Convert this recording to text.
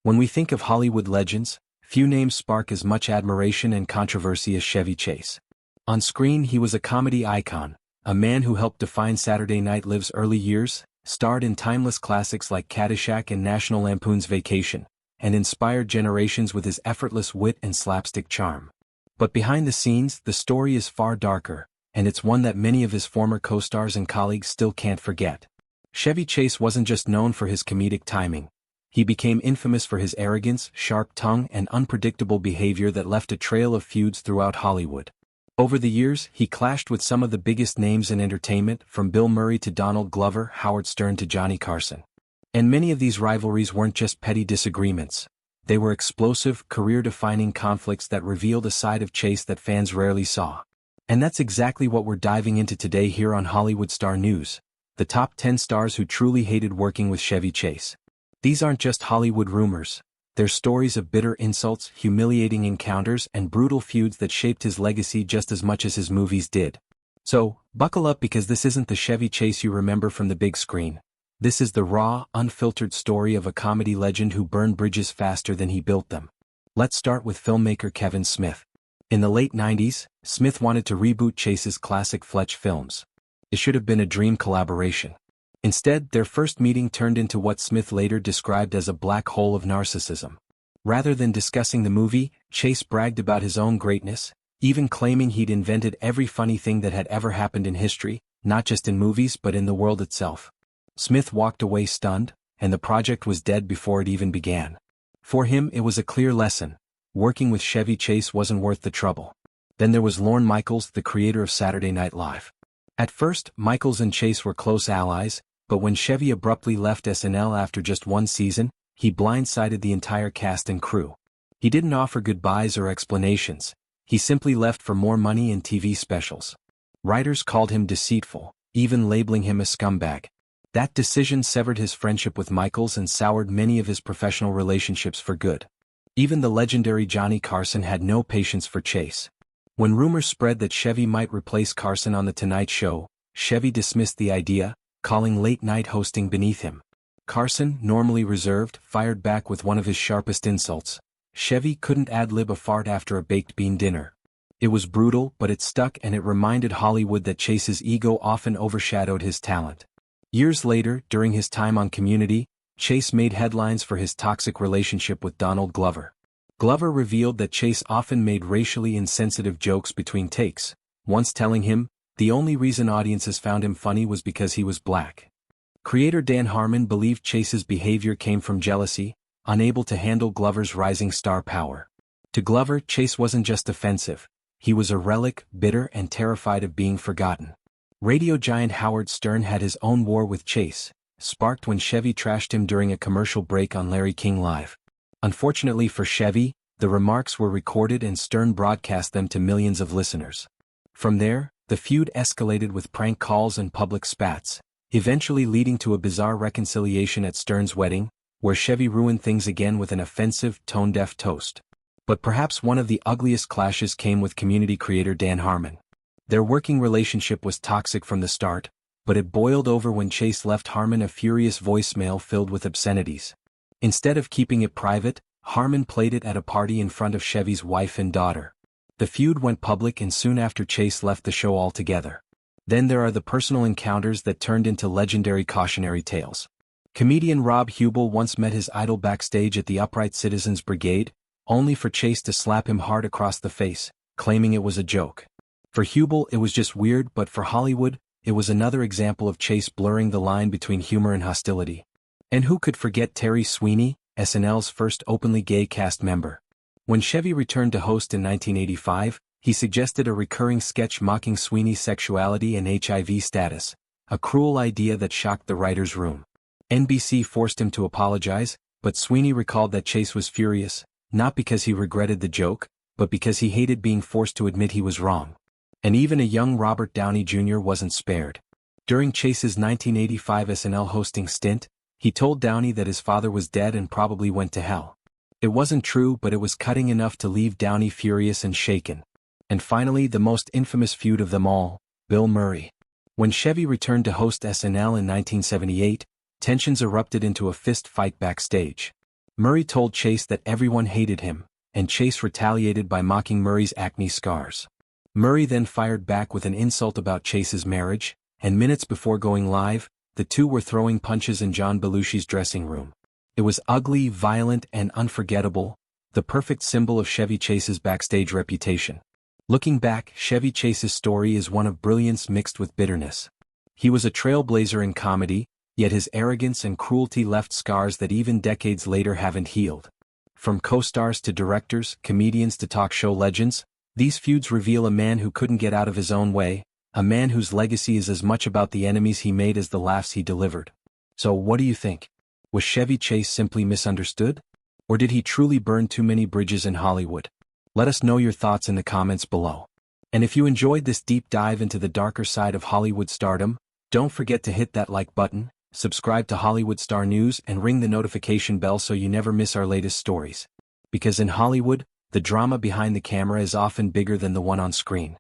When we think of Hollywood legends, few names spark as much admiration and controversy as Chevy Chase. On screen he was a comedy icon, a man who helped define Saturday Night Live's early years, starred in timeless classics like Caddyshack and National Lampoon's Vacation, and inspired generations with his effortless wit and slapstick charm. But behind the scenes, the story is far darker, and it's one that many of his former co-stars and colleagues still can't forget. Chevy Chase wasn't just known for his comedic timing. He became infamous for his arrogance, sharp tongue, and unpredictable behavior that left a trail of feuds throughout Hollywood. Over the years, he clashed with some of the biggest names in entertainment, from Bill Murray to Donald Glover, Howard Stern to Johnny Carson. And many of these rivalries weren't just petty disagreements. They were explosive, career-defining conflicts that revealed a side of Chase that fans rarely saw. And that's exactly what we're diving into today here on Hollywood Star News, the top 10 stars who truly hated working with Chevy Chase. These aren't just Hollywood rumors. They're stories of bitter insults, humiliating encounters, and brutal feuds that shaped his legacy just as much as his movies did. So, buckle up, because this isn't the Chevy Chase you remember from the big screen. This is the raw, unfiltered story of a comedy legend who burned bridges faster than he built them. Let's start with filmmaker Kevin Smith. In the late 90s, Smith wanted to reboot Chase's classic Fletch films. It should have been a dream collaboration. Instead, their first meeting turned into what Smith later described as a black hole of narcissism. Rather than discussing the movie, Chase bragged about his own greatness, even claiming he'd invented every funny thing that had ever happened in history, not just in movies but in the world itself. Smith walked away stunned, and the project was dead before it even began. For him, it was a clear lesson. Working with Chevy Chase wasn't worth the trouble. Then there was Lorne Michaels, the creator of Saturday Night Live. At first, Michaels and Chase were close allies, but when Chevy abruptly left SNL after just one season, he blindsided the entire cast and crew. He didn't offer goodbyes or explanations. He simply left for more money and TV specials. Writers called him deceitful, even labeling him a scumbag. That decision severed his friendship with Michaels and soured many of his professional relationships for good. Even the legendary Johnny Carson had no patience for Chase. When rumors spread that Chevy might replace Carson on The Tonight Show, Chevy dismissed the idea, calling late-night hosting beneath him. Carson, normally reserved, fired back with one of his sharpest insults. Chevy couldn't ad-lib a fart after a baked bean dinner. It was brutal, but it stuck, and it reminded Hollywood that Chase's ego often overshadowed his talent. Years later, during his time on Community, Chase made headlines for his toxic relationship with Donald Glover. Glover revealed that Chase often made racially insensitive jokes between takes, once telling him, the only reason audiences found him funny was because he was black. Creator Dan Harmon believed Chase's behavior came from jealousy, unable to handle Glover's rising star power. To Glover, Chase wasn't just offensive. He was a relic, bitter, and terrified of being forgotten. Radio giant Howard Stern had his own war with Chase, sparked when Chevy trashed him during a commercial break on Larry King Live. Unfortunately for Chevy, the remarks were recorded and Stern broadcast them to millions of listeners. From there, the feud escalated with prank calls and public spats, eventually leading to a bizarre reconciliation at Stern's wedding, where Chevy ruined things again with an offensive, tone-deaf toast. But perhaps one of the ugliest clashes came with Community creator Dan Harmon. Their working relationship was toxic from the start, but it boiled over when Chase left Harmon a furious voicemail filled with obscenities. Instead of keeping it private, Harmon played it at a party in front of Chevy's wife and daughter. The feud went public, and soon after Chase left the show altogether. Then there are the personal encounters that turned into legendary cautionary tales. Comedian Rob Hubel once met his idol backstage at the Upright Citizens Brigade, only for Chase to slap him hard across the face, claiming it was a joke. For Hubel, it was just weird, but for Hollywood, it was another example of Chase blurring the line between humor and hostility. And who could forget Terry Sweeney, SNL's first openly gay cast member? When Chevy returned to host in 1985, he suggested a recurring sketch mocking Sweeney's sexuality and HIV status, a cruel idea that shocked the writer's room. NBC forced him to apologize, but Sweeney recalled that Chase was furious, not because he regretted the joke, but because he hated being forced to admit he was wrong. And even a young Robert Downey Jr. wasn't spared. During Chase's 1985 SNL hosting stint, he told Downey that his father was dead and probably went to hell. It wasn't true, but it was cutting enough to leave Downey furious and shaken. And finally, the most infamous feud of them all, Bill Murray. When Chevy returned to host SNL in 1978, tensions erupted into a fist fight backstage. Murray told Chase that everyone hated him, and Chase retaliated by mocking Murray's acne scars. Murray then fired back with an insult about Chase's marriage, and minutes before going live, the two were throwing punches in John Belushi's dressing room. It was ugly, violent, and unforgettable, the perfect symbol of Chevy Chase's backstage reputation. Looking back, Chevy Chase's story is one of brilliance mixed with bitterness. He was a trailblazer in comedy, yet his arrogance and cruelty left scars that even decades later haven't healed. From co-stars to directors, comedians to talk show legends, these feuds reveal a man who couldn't get out of his own way, a man whose legacy is as much about the enemies he made as the laughs he delivered. So what do you think? Was Chevy Chase simply misunderstood? Or did he truly burn too many bridges in Hollywood? Let us know your thoughts in the comments below. And if you enjoyed this deep dive into the darker side of Hollywood stardom, don't forget to hit that like button, subscribe to Hollywood Star News, and ring the notification bell so you never miss our latest stories. Because in Hollywood, the drama behind the camera is often bigger than the one on screen.